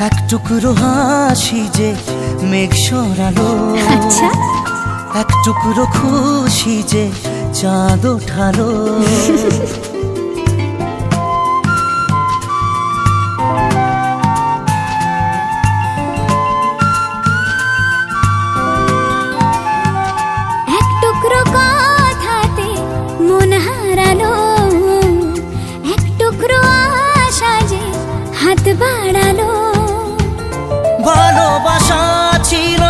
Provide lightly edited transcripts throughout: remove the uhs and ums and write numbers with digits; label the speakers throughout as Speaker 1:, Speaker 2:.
Speaker 1: এক টুকরো হাসি যে মেঘ সরালো,
Speaker 2: আচ্ছা
Speaker 1: এক টুকরো খুশি যে চাঁদ ওঠালো।
Speaker 2: এক টুকরো কথাতে মন হারালো, এক টুকরো আশা যে হাত বাড়ালো।
Speaker 1: ভালোবাসা ছিল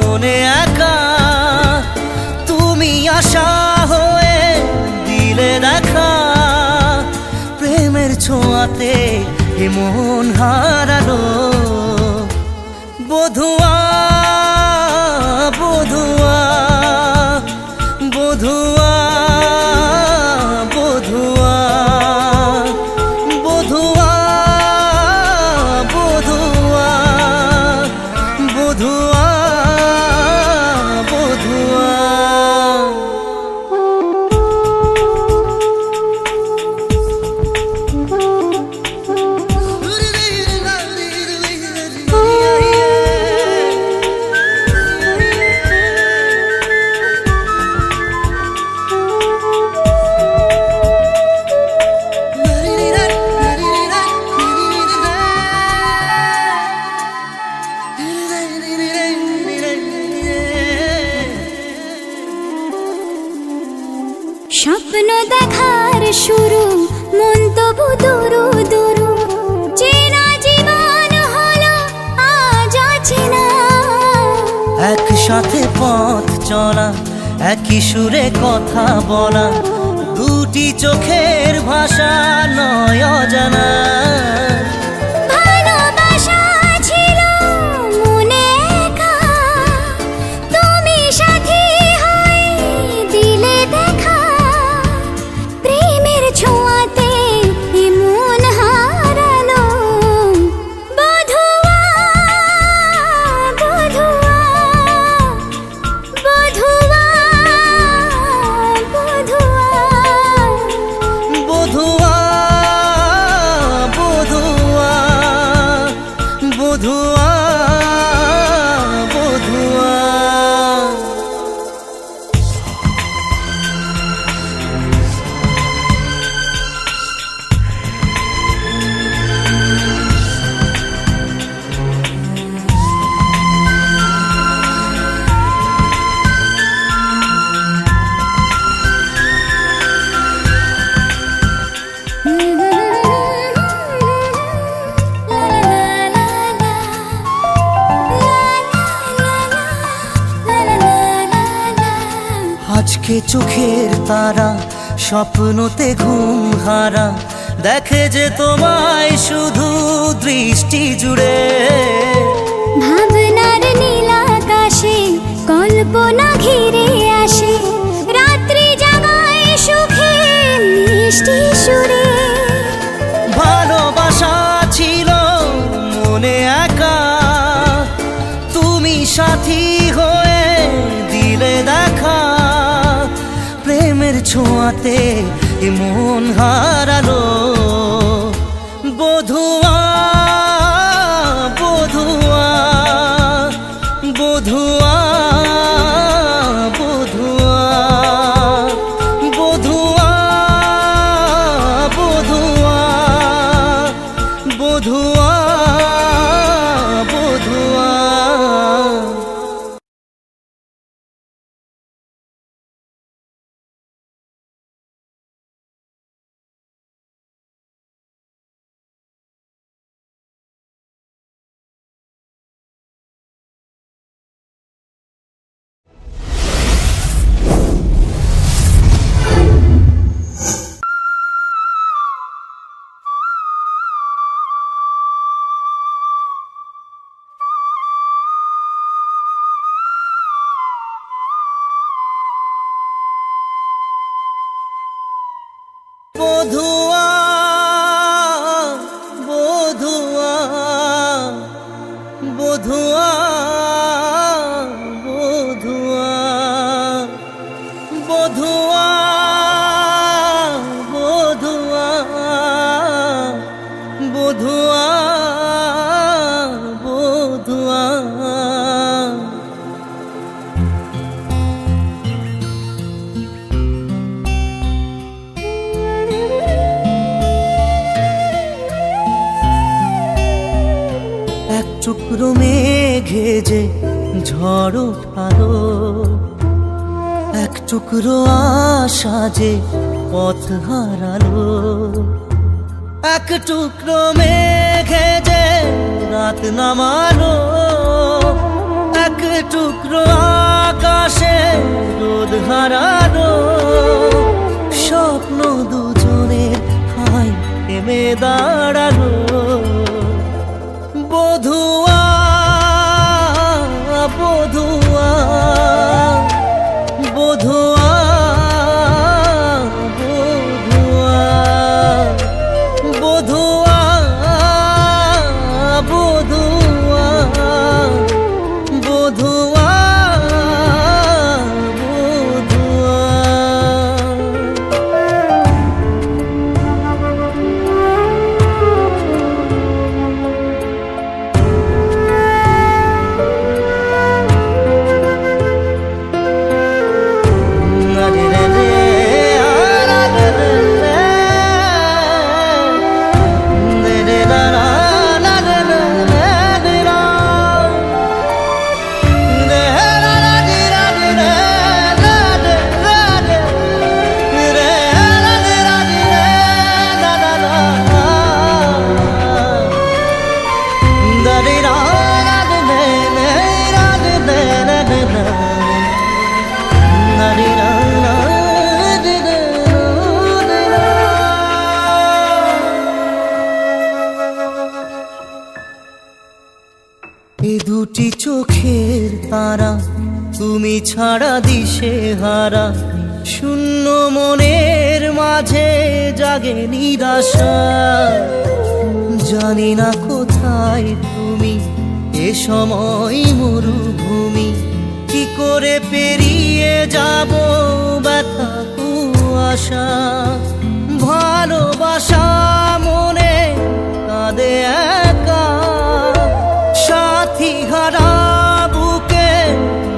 Speaker 1: মনে একা, তুমি আশা হয়ে দিলে দেখা। প্রেমের ছোঁয়াতে এ মন হারালো। বধুয়া বধুয়া বধুয়া বধুয়া বধুয়া বধুয়া বধুয়া বধুয়া।
Speaker 2: স্বপ্ন দেখার শুরু, মন তবু দুরু দুরু। চেনা জীবন হলো আজ অচেনা।
Speaker 1: একসাথে পথ চলা, একই সুরে কথা বলা, দুটি চোখের ভাষা নয় অজানা।
Speaker 2: ভালোবাসা ছিল মনে একা, তুমি সাথী হয়ে দিলে দেখা। প্রেমের ছোঁয়াতে এ মন হারালো। বধুয়া বধুয়া বধুয়া বধুয়া
Speaker 1: বধুয়া বধুয়া বধুয়া বধুয়া। আজকে চোখের তারা স্বপ্নতে ঘুম হারা, দেখে যে তোমায় শুধু দৃষ্টি জুড়ে।
Speaker 2: ভাবনার নীল আকাশে কল্পনা ঘিরে আসে, রাত্রি জাগায় সুখে মিষ্টি সুরে।
Speaker 1: ভালোবাসা ছিল মনে একা, তুমি সাথী হয়ে দিলে দেখা। প্রেমের ছোঁয়াতে এ মন হারালো। বধুয়া বধুয়া বধুয়া বধুয়া বধুয়া বধুয়া বধুয়া। টুকরো মেঘে যে ঝড় উঠালো, এক টুকরো আশা যে পথ হারালো। এক টুকরো মেঘে যে রাত নামালো, এক টুকরো আকাশে রোদ হারালো। স্বপ্ন দুজনের হাই থেমে দাঁড়ালো। বধুয়া বধুয়া বধুয়া বধুয়া বধুয়া বধুয়া বধুয়া এ দুটি চোখের তারা তুমি ছাড়া দিশে হারা। শূন্য মনের মাঝে জাগে নিরাশা। জানি না কোথায় তুমি, এ সময় মরুভূমি। কি করে পেরিয়ে যাব ব্যথা কুয়াশা। ভালোবাসা মনে কাঁদে একা, সাথী হারা বুকে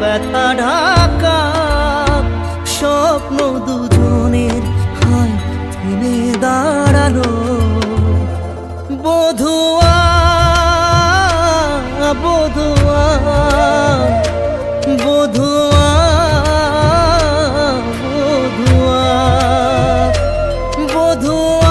Speaker 1: ব্যথা ঢাকা। স্বপ্ন দুজনের হাই থেমে দাঁড়ালো। বধুয়া বধুয়া বধুয়া বধুয়া বধুয়া